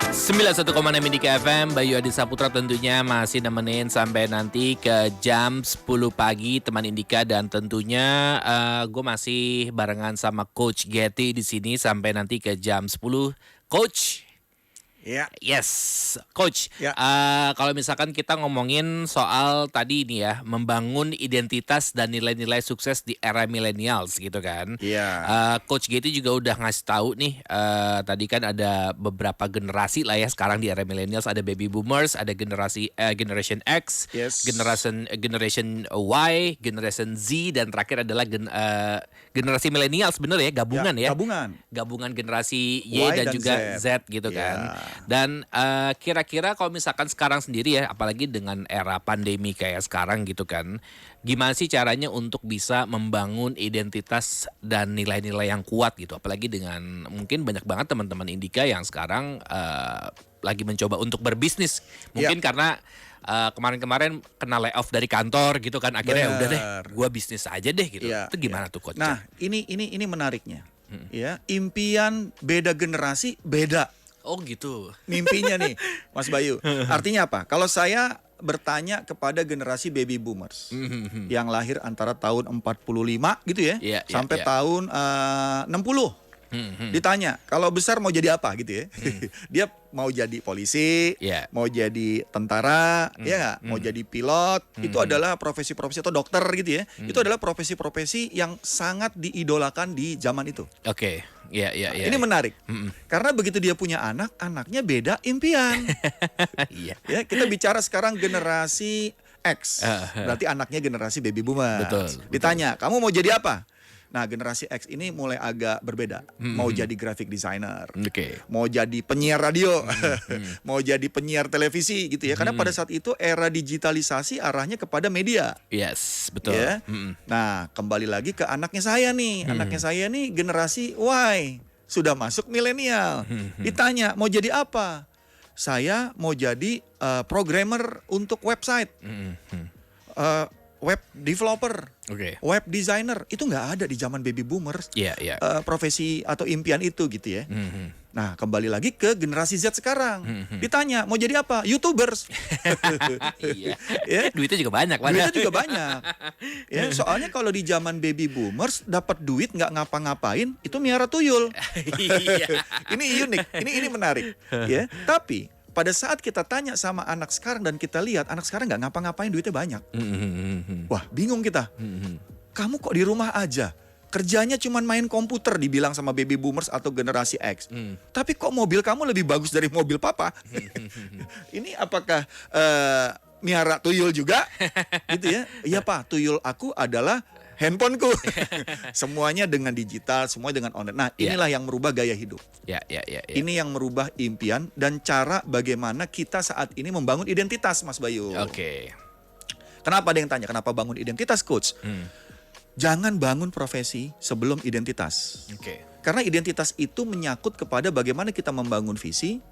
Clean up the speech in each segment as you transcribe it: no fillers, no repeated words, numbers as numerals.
91,6 Indika FM, Bayu Adi Saputra tentunya masih nemenin sampai nanti ke jam 10 pagi teman Indika, dan tentunya gue masih barengan sama Coach Getty di sini sampai nanti ke jam 10. Coach. Ya. Yes, Coach. Ya. Kalau misalkan kita ngomongin soal tadi ini ya, membangun identitas dan nilai-nilai sukses di era millennials gitu kan. Iya. Coach Getty juga udah ngasih tahu nih, tadi kan ada beberapa generasi lah ya sekarang di era millennials, ada baby boomers, ada generation X, Yes. generation Y, generation Z, dan terakhir adalah generasi millennials, bener ya, gabungan ya. Gabungan generasi Y dan juga Z gitu kan. Dan kira-kira kalau misalkan sekarang sendiri ya, apalagi dengan era pandemi kayak sekarang gitu kan, gimana sih caranya untuk bisa membangun identitas dan nilai-nilai yang kuat gitu, apalagi dengan mungkin banyak banget teman-teman Indika yang sekarang lagi mencoba untuk berbisnis, mungkin karena kemarin-kemarin kena layoff dari kantor gitu kan, akhirnya udah deh, gue bisnis aja deh gitu. Itu gimana tuh Coach? Nah, ini menariknya. Ya, impian beda generasi beda. Oh gitu. Mimpinya nih, Mas Bayu. Artinya apa? Kalau saya bertanya kepada generasi baby boomers yang lahir antara tahun 45 gitu ya, sampai tahun 60. Ditanya, kalau besar mau jadi apa gitu ya. Dia mau jadi polisi, mau jadi tentara, ya nggak? Mau jadi pilot. Itu adalah profesi-profesi, atau dokter gitu ya. Itu adalah profesi-profesi yang sangat diidolakan di zaman itu. Oke. Ini menarik. Karena begitu dia punya anak, anaknya beda impian. Ya, kita bicara sekarang generasi X. Berarti anaknya generasi baby boomer. Ditanya, kamu mau jadi apa? Nah, generasi X ini mulai agak berbeda. Mau jadi graphic designer, mau jadi penyiar radio, mau jadi penyiar televisi gitu ya. Karena pada saat itu era digitalisasi arahnya kepada media. Yes, betul. Ya? Nah, kembali lagi ke anaknya saya nih. Anaknya saya nih generasi Y, sudah masuk milenial. Ditanya, mau jadi apa? Saya mau jadi programmer untuk website. Web developer, web designer, itu nggak ada di zaman baby boomers. Profesi atau impian itu gitu ya. Nah, kembali lagi ke generasi Z sekarang. Ditanya mau jadi apa? YouTubers. Duitnya juga banyak. Ya, soalnya kalau di zaman baby boomers dapat duit nggak ngapa-ngapain, itu miara tuyul. Ini unik, ini menarik. Ya, tapi pada saat kita tanya sama anak sekarang dan kita lihat anak sekarang nggak ngapa-ngapain, duitnya banyak. Wah, bingung kita. Kamu kok di rumah aja, kerjanya cuma main komputer, dibilang sama baby boomers atau generasi X. Tapi kok mobil kamu lebih bagus dari mobil papa? Ini apakah miara tuyul juga? Gitu ya. Iya Pak, tuyul aku adalah handphoneku. Semuanya dengan digital, semua dengan online. Nah, inilah yang merubah gaya hidup. Ini yang merubah impian dan cara bagaimana kita saat ini membangun identitas, Mas Bayu. Kenapa ada yang tanya, kenapa bangun identitas, Coach? Jangan bangun profesi sebelum identitas. Karena identitas itu menyangkut kepada bagaimana kita membangun visi,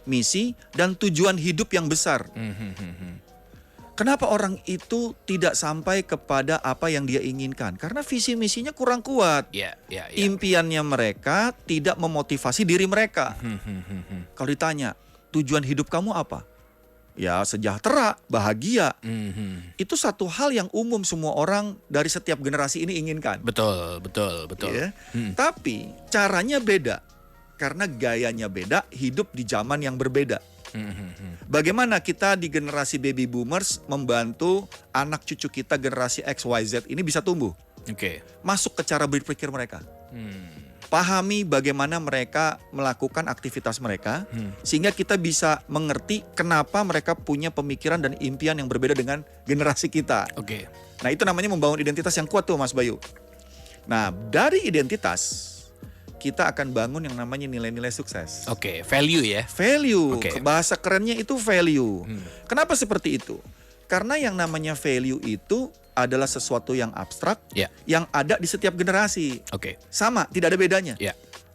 misi, dan tujuan hidup yang besar. Kenapa orang itu tidak sampai kepada apa yang dia inginkan? Karena visi misinya kurang kuat. Impiannya mereka tidak memotivasi diri mereka. Kalau ditanya, tujuan hidup kamu apa? Ya, sejahtera, bahagia. Itu satu hal yang umum semua orang dari setiap generasi ini inginkan. Betul. Ya? Tapi caranya beda. Karena gayanya beda, hidup di zaman yang berbeda. Bagaimana kita di generasi baby boomers membantu anak cucu kita generasi X, Y, Z ini bisa tumbuh? Masuk ke cara berpikir mereka. Pahami bagaimana mereka melakukan aktivitas mereka, sehingga kita bisa mengerti kenapa mereka punya pemikiran dan impian yang berbeda dengan generasi kita. Nah, itu namanya membangun identitas yang kuat tuh, Mas Bayu. Nah, dari identitas kita akan bangun yang namanya nilai-nilai sukses. Value ya. Value. Bahasa kerennya itu value. Kenapa seperti itu? Karena yang namanya value itu adalah sesuatu yang abstrak, yang ada di setiap generasi. Sama, tidak ada bedanya.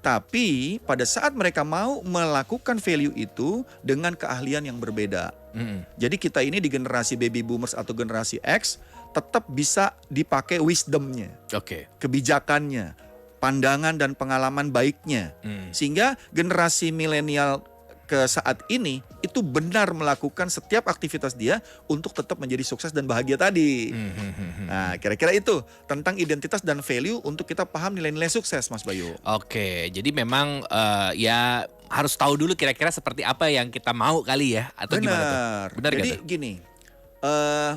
Tapi pada saat mereka mau melakukan value itu dengan keahlian yang berbeda. Jadi kita ini di generasi baby boomers atau generasi X tetap bisa dipakai wisdomnya, kebijakannya, pandangan dan pengalaman baiknya. Sehingga generasi milenial ke saat ini itu benar melakukan setiap aktivitas dia untuk tetap menjadi sukses dan bahagia tadi. Nah, kira-kira itu tentang identitas dan value untuk kita paham nilai-nilai sukses, Mas Bayu. Oke, jadi memang ya harus tahu dulu kira-kira seperti apa yang kita mau kali ya, atau gimana tuh? Benar Jadi tuh? gini,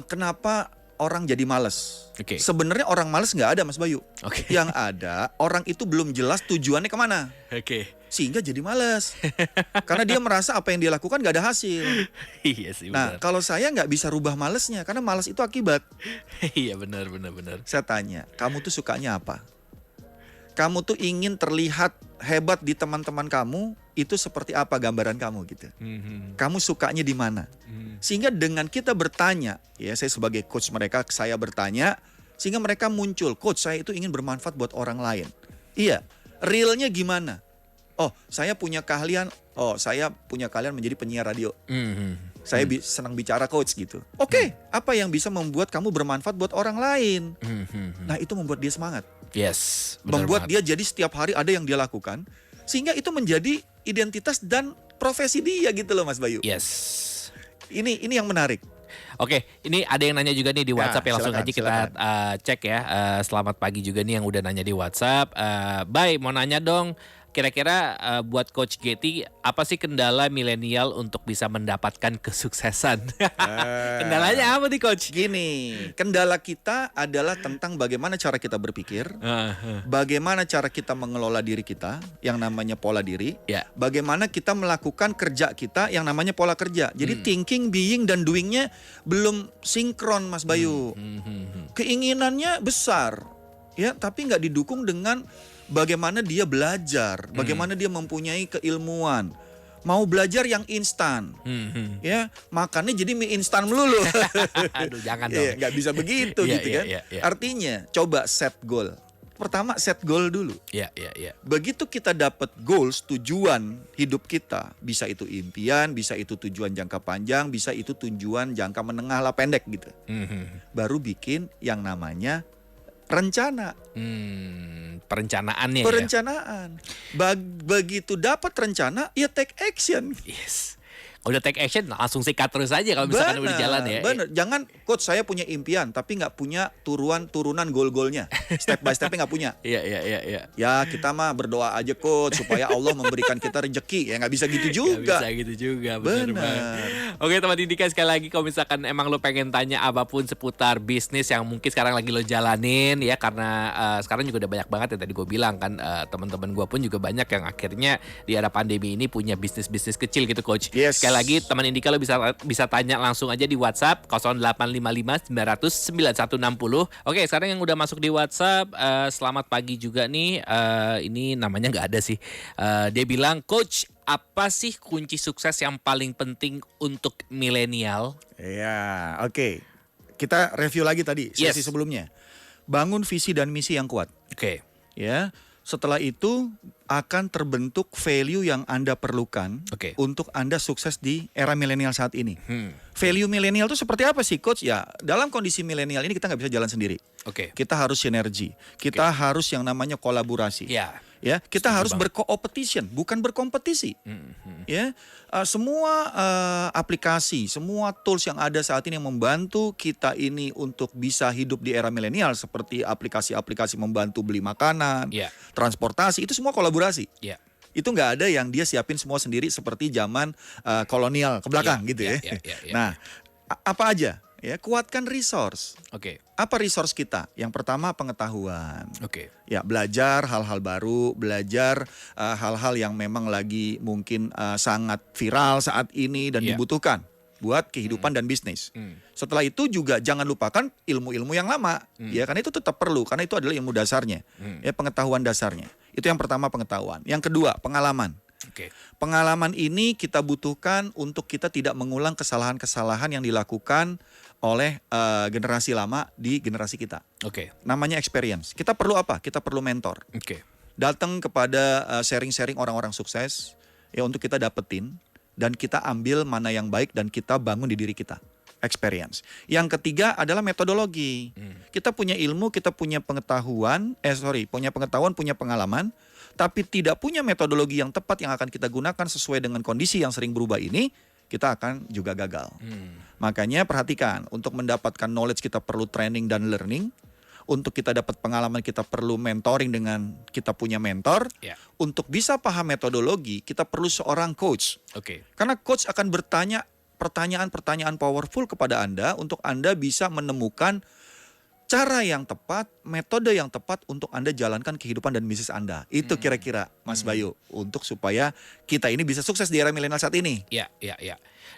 kenapa orang jadi males? Oke. Sebenarnya orang males nggak ada, Mas Bayu. Oke. Yang ada orang itu belum jelas tujuannya kemana. Oke. Sehingga jadi males. Karena dia merasa apa yang dia lakukan nggak ada hasil. Iya sih Nah, benar. kalau saya nggak bisa rubah malesnya, karena males itu akibat. Iya benar. Saya tanya, kamu tuh sukanya apa? Kamu tuh ingin terlihat hebat di teman-teman kamu, itu seperti apa gambaran kamu gitu. Kamu sukanya di mana? Sehingga dengan kita bertanya, ya saya sebagai coach mereka, saya bertanya, sehingga mereka muncul, coach saya itu ingin bermanfaat buat orang lain. Iya, realnya gimana? Oh, saya punya keahlian menjadi penyiar radio. Saya senang bicara coach gitu. Oke, apa yang bisa membuat kamu bermanfaat buat orang lain? Nah, itu membuat dia semangat. Yes, benar Membuat banget. dia jadi setiap hari ada yang dia lakukan, sehingga itu menjadi identitas dan profesi dia gitu loh, Mas Bayu. Yes. Ini yang menarik. Oke, ini ada yang nanya juga nih di WhatsApp ya, langsung silakan, aja kita cek ya. Selamat pagi juga nih yang udah nanya di WhatsApp. Bay, mau nanya dong, kira-kira buat Coach Getty, apa sih kendala milenial untuk bisa mendapatkan kesuksesan? Kendalanya apa nih Coach? Gini, kendala kita adalah tentang bagaimana cara kita berpikir, bagaimana cara kita mengelola diri kita, yang namanya pola diri, Ya. bagaimana kita melakukan kerja kita, yang namanya pola kerja. Jadi thinking, being, dan doing-nya belum sinkron, Mas Bayu. Keinginannya besar, ya, tapi nggak didukung dengan bagaimana dia belajar, bagaimana dia mempunyai keilmuan. Mau belajar yang instan, ya makannya jadi mie instan melulu. Aduh, jangan dong. Iya, nggak bisa begitu Iya, gitu iya, kan. iya, iya. Artinya coba set goal. Pertama set goal dulu. Iya. Begitu kita dapat goals, tujuan hidup kita, bisa itu impian, bisa itu tujuan jangka panjang, bisa itu tujuan jangka menengah lah pendek gitu. Baru bikin yang namanya rencana. Perencanaannya Perencanaan. Begitu dapat rencana, ya take action. ya. Yes. Udah take action langsung sikat terus aja kalau misalkan udah di jalan ya. Bener. Jangan coach saya punya impian tapi nggak punya turunan goal-goalnya. Step by stepnya nggak punya. Iya. Ya kita mah berdoa aja coach supaya Allah memberikan kita rezeki. Ya nggak bisa gitu juga. Gak bisa gitu juga, bener Bener. banget. Oke teman Didika, sekali lagi kalau misalkan emang lo pengen tanya apapun seputar bisnis yang mungkin sekarang lagi lo jalanin ya, karena sekarang juga udah banyak banget yang tadi gue bilang kan, teman-teman gue pun juga banyak yang akhirnya di era pandemi ini punya bisnis-bisnis kecil gitu Coach. Yes. Sekali lagi teman Indika lo bisa tanya langsung aja di WhatsApp 0855 900 9160. Oke, sekarang yang udah masuk di WhatsApp, selamat pagi juga nih. Ini namanya nggak ada sih. Dia bilang, Coach, apa sih kunci sukses yang paling penting untuk milenial? Ya, oke. Kita review lagi tadi sesi Yes. sebelumnya. Bangun visi dan misi yang kuat. Oke. Ya. Setelah itu akan terbentuk value yang Anda perlukan Oke. untuk Anda sukses di era milenial saat ini. Value milenial itu seperti apa sih Coach? Ya dalam kondisi milenial ini kita nggak bisa jalan sendiri. Oke. Kita harus sinergi. Kita harus yang namanya kolaborasi. Ya. Ya, kita Setuju harus banget. berkompetisi, bukan berkompetisi. Ya, semua aplikasi, semua tools yang ada saat ini yang membantu kita ini untuk bisa hidup di era milenial, seperti aplikasi-aplikasi membantu beli makanan, Ya. transportasi, itu semua kolaborasi. Ya. Itu nggak ada yang dia siapin semua sendiri seperti zaman kolonial ke belakang gitu ya. Ya. Nah, apa aja? Ya, kuatkan resource. Oke. Apa resource kita? Yang pertama pengetahuan. Oke. Ya, belajar hal-hal baru, belajar hal-hal yang memang lagi mungkin sangat viral saat ini dan Iya. dibutuhkan buat kehidupan dan bisnis. Setelah itu juga jangan lupakan ilmu-ilmu yang lama, ya karena itu tetap perlu, karena itu adalah ilmu dasarnya, ya pengetahuan dasarnya. Itu yang pertama pengetahuan. Yang kedua pengalaman. Oke. Pengalaman ini kita butuhkan untuk kita tidak mengulang kesalahan-kesalahan yang dilakukan oleh generasi lama di generasi kita. Oke. Namanya experience. Kita perlu apa? Kita perlu mentor. Oke. Datang kepada sharing-sharing orang-orang sukses ya untuk kita dapetin dan kita ambil mana yang baik dan kita bangun di diri kita. Experience. Yang ketiga adalah metodologi. Kita punya ilmu, kita punya pengetahuan, punya pengalaman, tapi tidak punya metodologi yang tepat yang akan kita gunakan sesuai dengan kondisi yang sering berubah ini, kita akan juga gagal. Makanya perhatikan, untuk mendapatkan knowledge kita perlu training dan learning. Untuk kita dapat pengalaman kita perlu mentoring dengan kita punya mentor. Untuk bisa paham metodologi kita perlu seorang coach. Karena coach akan bertanya pertanyaan-pertanyaan powerful kepada Anda untuk Anda bisa menemukan cara yang tepat, metode yang tepat untuk Anda jalankan kehidupan dan bisnis Anda. Itu kira-kira Mas Bayu, untuk supaya kita ini bisa sukses di era milenial saat ini. Iya.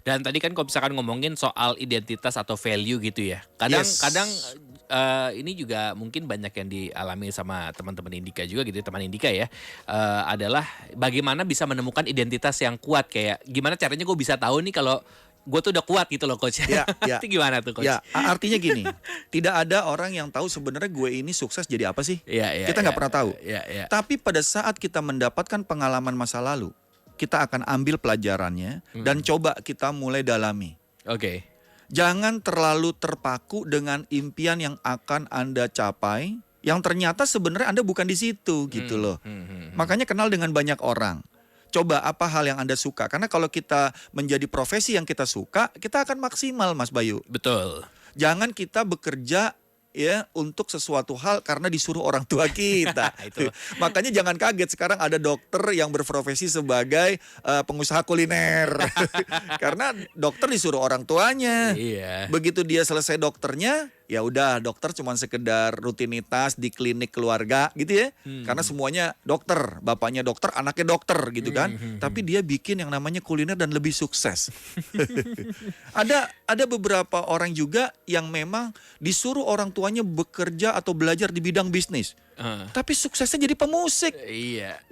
Dan tadi kan kalau misalkan ngomongin soal identitas atau value gitu ya. Kadang ini juga mungkin banyak yang dialami sama teman-teman Indika juga gitu, teman Indika ya. Adalah bagaimana bisa menemukan identitas yang kuat. Kayak gimana caranya gue bisa tahu nih kalau gue tuh udah kuat gitu loh coach. Itu gimana tuh coach? Artinya gini, tidak ada orang yang tahu sebenarnya gue ini sukses jadi apa sih. Kita nggak pernah tahu. Tapi pada saat kita mendapatkan pengalaman masa lalu, kita akan ambil pelajarannya dan coba kita mulai dalami. Jangan terlalu terpaku dengan impian yang akan Anda capai, yang ternyata sebenarnya Anda bukan di situ gitu loh. Makanya kenal dengan banyak orang. Coba apa hal yang Anda suka. Karena kalau kita menjadi profesi yang kita suka, kita akan maksimal Mas Bayu. Betul. Jangan kita bekerja ya untuk sesuatu hal karena disuruh orang tua kita. Makanya jangan kaget sekarang ada dokter yang berprofesi sebagai pengusaha kuliner. Karena dokter disuruh orang tuanya. Begitu dia selesai dokternya, ya udah dokter cuma sekedar rutinitas di klinik keluarga gitu ya. Karena semuanya dokter, bapaknya dokter, anaknya dokter gitu kan. Tapi dia bikin yang namanya kuliner dan lebih sukses. Ada beberapa orang juga yang memang disuruh orang tuanya bekerja atau belajar di bidang bisnis. Tapi suksesnya jadi pemusik.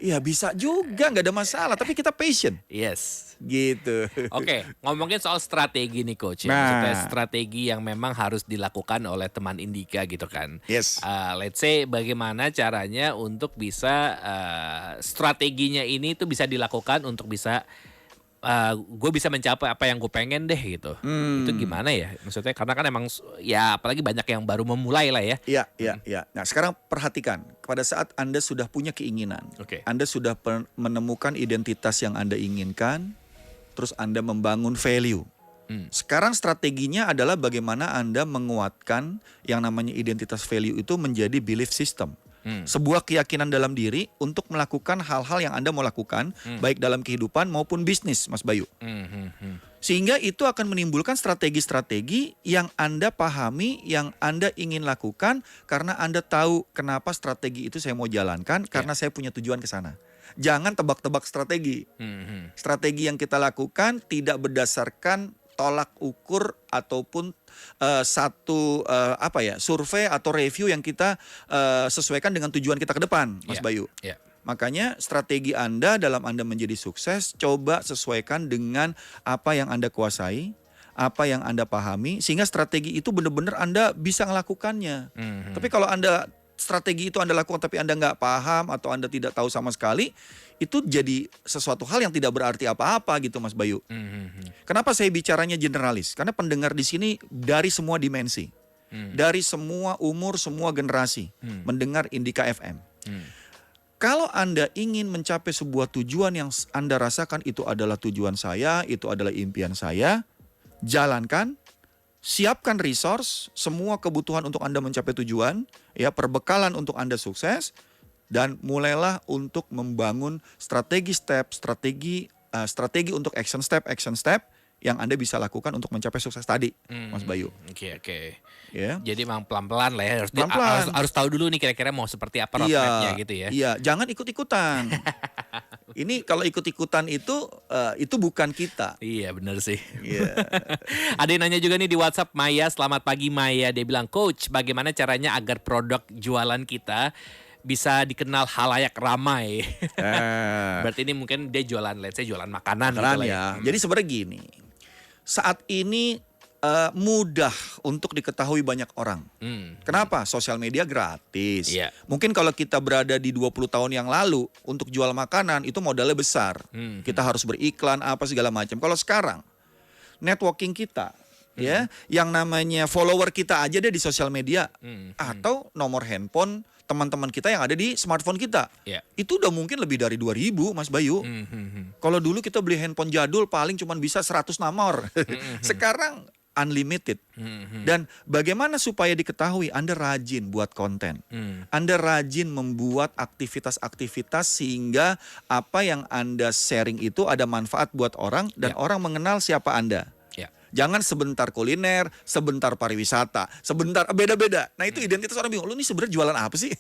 Iya bisa juga, nggak ada masalah. Tapi kita passion. Gitu. Ngomongin soal strategi nih coach. Maksudnya strategi yang memang harus dilakukan oleh teman Indika gitu kan. Let's say bagaimana caranya untuk bisa strateginya ini tuh bisa dilakukan untuk bisa gue bisa mencapai apa yang gue pengen deh gitu. Itu gimana ya? Maksudnya karena kan emang ya apalagi banyak yang baru memulai lah ya. Iya. Nah sekarang perhatikan, pada saat Anda sudah punya keinginan, Anda sudah menemukan identitas yang Anda inginkan, terus Anda membangun value. Sekarang strateginya adalah bagaimana Anda menguatkan yang namanya identitas value itu menjadi belief system. Sebuah keyakinan dalam diri untuk melakukan hal-hal yang Anda mau lakukan, baik dalam kehidupan maupun bisnis, Mas Bayu. Sehingga itu akan menimbulkan strategi-strategi yang Anda pahami, yang Anda ingin lakukan, karena Anda tahu kenapa strategi itu saya mau jalankan, karena saya punya tujuan ke sana. Jangan tebak-tebak strategi. Strategi yang kita lakukan tidak berdasarkan tolak ukur ataupun survei atau review yang kita sesuaikan dengan tujuan kita ke depan, Mas Bayu. Makanya strategi Anda dalam Anda menjadi sukses, coba sesuaikan dengan apa yang Anda kuasai, apa yang Anda pahami, sehingga strategi itu benar-benar Anda bisa melakukannya. Tapi kalau strategi itu Anda lakukan tapi Anda nggak paham atau Anda tidak tahu sama sekali, itu jadi sesuatu hal yang tidak berarti apa-apa gitu Mas Bayu. Kenapa saya bicaranya generalis? Karena pendengar di sini dari semua dimensi, dari semua umur, semua generasi mendengar Indika FM. Kalau Anda ingin mencapai sebuah tujuan yang Anda rasakan itu adalah tujuan saya, itu adalah impian saya, jalankan. Siapkan resource, semua kebutuhan untuk Anda mencapai tujuan, ya perbekalan untuk Anda sukses, dan mulailah untuk membangun strategi untuk action step yang Anda bisa lakukan untuk mencapai sukses tadi, Mas Bayu. Jadi memang pelan-pelan lah ya, harus tahu dulu nih kira-kira mau seperti apa roadmap-nya gitu ya. Iya, jangan ikut-ikutan. Ini kalau ikut-ikutan itu bukan kita. Iya benar sih. Ada yang nanya juga nih di WhatsApp, Maya, selamat pagi Maya. Dia bilang, Coach, bagaimana caranya agar produk jualan kita bisa dikenal halayak ramai? Berarti ini mungkin dia jualan, let's say jualan makanan gitu ya. Jadi sebenarnya gini, saat ini mudah untuk diketahui banyak orang. Kenapa? Sosial media gratis. Mungkin kalau kita berada di 20 tahun yang lalu, untuk jual makanan itu modalnya besar. Kita harus beriklan apa segala macam. Kalau sekarang networking kita, ya, yang namanya follower kita aja deh di sosial media, atau nomor handphone teman-teman kita yang ada di smartphone kita. Itu udah mungkin lebih dari 2.000 Mas Bayu. Kalau dulu kita beli handphone jadul paling cuma bisa 100 nomor. Sekarang unlimited. Dan bagaimana supaya diketahui Anda rajin buat konten. Anda rajin membuat aktivitas-aktivitas sehingga apa yang Anda sharing itu ada manfaat buat orang dan orang mengenal siapa Anda. Jangan sebentar kuliner, sebentar pariwisata, sebentar beda-beda. Nah itu identitas orang bingung. Lu ini sebenarnya jualan apa sih?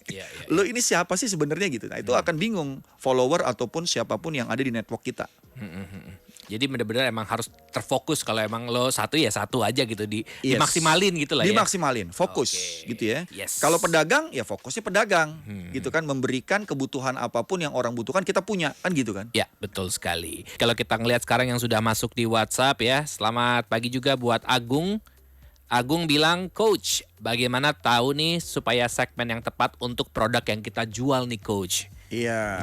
Lu ini siapa sih sebenarnya gitu. Nah itu akan bingung follower ataupun siapapun yang ada di network kita. Jadi benar-benar emang harus terfokus. Kalau emang lo satu ya satu aja gitu, dimaksimalin gitu lah ya. Dimaksimalin, fokus gitu ya. Kalau pedagang ya fokusnya pedagang gitu kan, memberikan kebutuhan apapun yang orang butuhkan kita punya kan gitu kan. Ya betul sekali. Kalau kita ngelihat sekarang yang sudah masuk di WhatsApp ya, selamat pagi juga buat Agung. Agung bilang, Coach, bagaimana tahu nih supaya segmen yang tepat untuk produk yang kita jual nih Coach?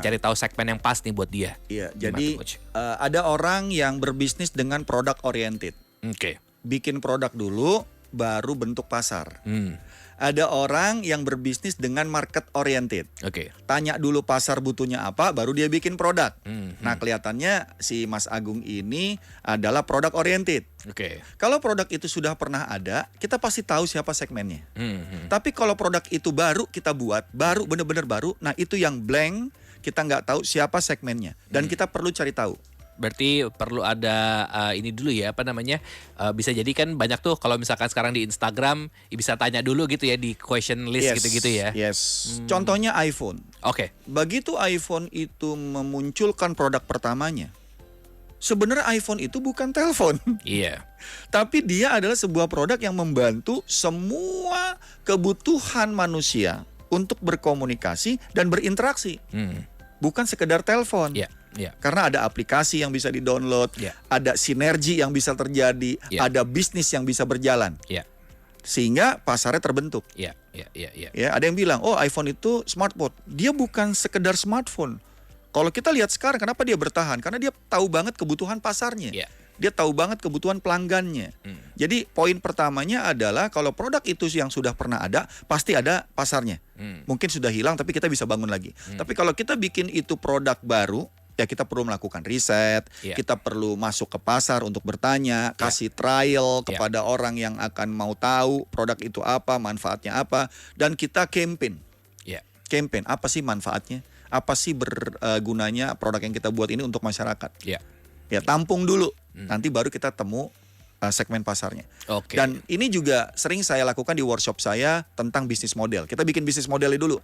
Cari tahu segmen yang pas nih buat dia. Jadi ada orang yang berbisnis dengan produk oriented. Bikin produk dulu, baru bentuk pasar. Ada orang yang berbisnis dengan market oriented. Tanya dulu pasar butuhnya apa, baru dia bikin produk. Nah kelihatannya si Mas Agung ini adalah produk oriented. Kalau produk itu sudah pernah ada, kita pasti tahu siapa segmennya. Tapi kalau produk itu baru kita buat, baru benar-benar baru, nah itu yang blank, kita nggak tahu siapa segmennya. Dan kita perlu cari tahu. Berarti perlu ada ini dulu ya, apa namanya, bisa jadi kan banyak tuh kalau misalkan sekarang di Instagram bisa tanya dulu gitu ya di question list gitu-gitu ya. Contohnya iPhone. Begitu iPhone itu memunculkan produk pertamanya, sebenarnya iPhone itu bukan telepon. Tapi dia adalah sebuah produk yang membantu semua kebutuhan manusia untuk berkomunikasi dan berinteraksi. Bukan sekedar telepon. Karena ada aplikasi yang bisa di-download, ada sinergi yang bisa terjadi, ada bisnis yang bisa berjalan. Sehingga pasarnya terbentuk. Ya, ada yang bilang, oh iPhone itu smartphone. Dia bukan sekedar smartphone. Kalau kita lihat sekarang, kenapa dia bertahan? Karena dia tahu banget kebutuhan pasarnya. Dia tahu banget kebutuhan pelanggannya. Jadi poin pertamanya adalah kalau produk itu yang sudah pernah ada, pasti ada pasarnya. Mungkin sudah hilang tapi kita bisa bangun lagi. Tapi kalau kita bikin itu produk baru, ya kita perlu melakukan riset, kita perlu masuk ke pasar untuk bertanya, kasih trial kepada orang yang akan mau tahu produk itu apa, manfaatnya apa, dan kita campaign. Campaign, apa sih manfaatnya? Apa sih bergunanya produk yang kita buat ini untuk masyarakat? Ya tampung dulu, nanti baru kita temu segmen pasarnya. Dan ini juga sering saya lakukan di workshop saya tentang bisnis model. Kita bikin bisnis modelnya dulu.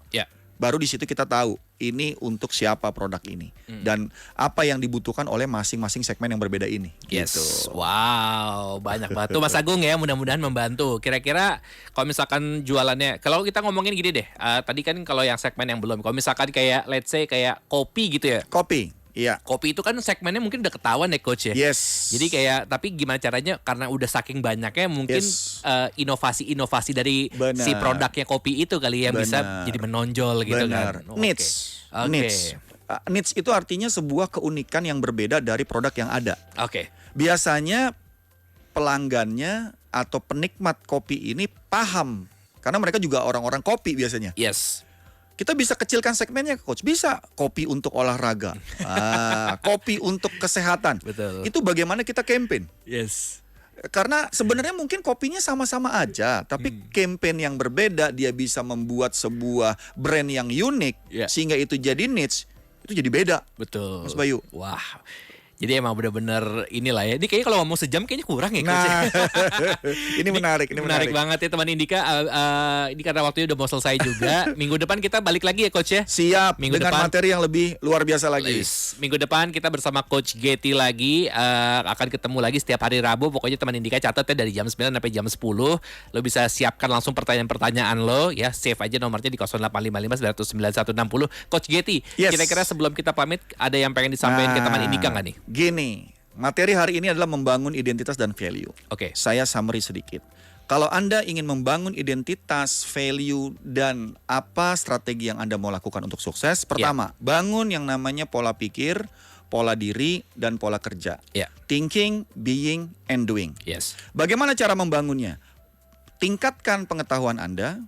Baru di situ kita tahu ini untuk siapa produk ini dan apa yang dibutuhkan oleh masing-masing segmen yang berbeda ini. Gitu. Wow, banyak banget tuh Mas Agung ya, mudah-mudahan membantu. Kira-kira kalau misalkan jualannya, kalau kita ngomongin gini deh, tadi kan kalau yang segmen yang belum, kalau misalkan kayak let's say kayak kopi gitu ya. Kopi itu kan segmennya mungkin udah ketahuan ya Coach ya. Jadi kayak tapi gimana caranya karena udah saking banyaknya mungkin inovasi-inovasi dari si produknya kopi itu kali ya bisa jadi menonjol gitu kan. Niche itu artinya sebuah keunikan yang berbeda dari produk yang ada. Biasanya pelanggannya atau penikmat kopi ini paham karena mereka juga orang-orang kopi biasanya. Kita bisa kecilkan segmennya, Coach. Bisa kopi untuk olahraga, kopi untuk kesehatan. Itu bagaimana kita campaign. Karena sebenarnya mungkin kopinya sama-sama aja, tapi campaign yang berbeda, dia bisa membuat sebuah brand yang unik, sehingga itu jadi niche, itu jadi beda. Mas Bayu. Wah. Jadi emang benar-benar inilah ya. Ini kayaknya kalau ngomong sejam kayaknya kurang ya Coach. Ini menarik. Ini menarik banget ya teman Indika. Ini karena waktunya udah mau selesai juga. Minggu depan kita balik lagi ya Coach ya. Siap. Minggu dengan depan, materi yang lebih luar biasa lagi. Minggu depan kita bersama Coach Getty lagi. Akan ketemu lagi setiap hari Rabu. Pokoknya teman Indika catat ya dari jam 9 sampai jam 10. Lo bisa siapkan langsung pertanyaan-pertanyaan lo ya. Save aja nomornya di 0855 99160. Coach Getty, kira-kira sebelum kita pamit ada yang pengen disampaikan ke teman Indika nggak nih? Gini, materi hari ini adalah membangun identitas dan value. Saya summary sedikit. Kalau Anda ingin membangun identitas, value, dan apa strategi yang Anda mau lakukan untuk sukses, pertama, bangun yang namanya pola pikir, pola diri, dan pola kerja. Thinking, being, and doing. Bagaimana cara membangunnya? Tingkatkan pengetahuan Anda,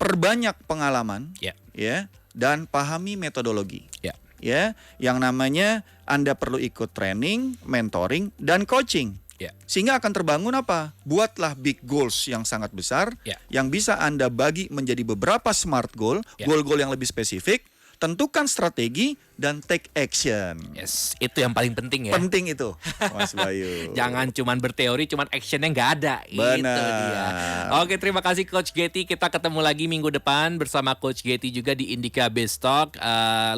perbanyak pengalaman, Ya. ya, dan pahami metodologi. Ya. Ya, yang namanya Anda perlu ikut training, mentoring, dan coaching. Ya. Sehingga akan terbangun apa? Buatlah big goals yang sangat besar, Ya. yang bisa Anda bagi menjadi beberapa smart goal, Ya. goal-goal yang lebih spesifik, tentukan strategi, dan take action. Yes, itu yang paling penting ya. Penting itu, Mas Bayu. Jangan cuman berteori, cuman actionnya nggak ada. Benar. Itu dia. Oke, terima kasih Coach Getty. Kita ketemu lagi minggu depan bersama Coach Getty juga di Indika Base Talk.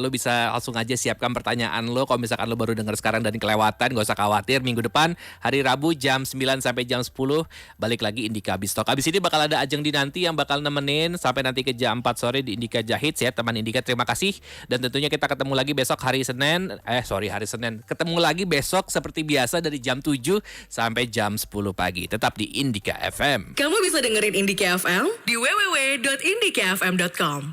Lo bisa langsung aja siapkan pertanyaan lo. Kalau misalkan lo baru dengar sekarang dan kelewatan, gak usah khawatir. Minggu depan, hari Rabu jam 9 sampai jam 10, balik lagi Indika Base Talk. Abis ini bakal ada Ajeng Dinanti yang bakal nemenin sampai nanti ke jam 4 sore di Indika Jahits ya, teman Indika. Terima kasih. Dan tentunya kita ketemu lagi besok hari Senin. Ketemu lagi besok seperti biasa dari jam 7 sampai jam 10 pagi. Tetap di Indika FM. Kamu bisa dengerin Indika FM di www.indikafm.com.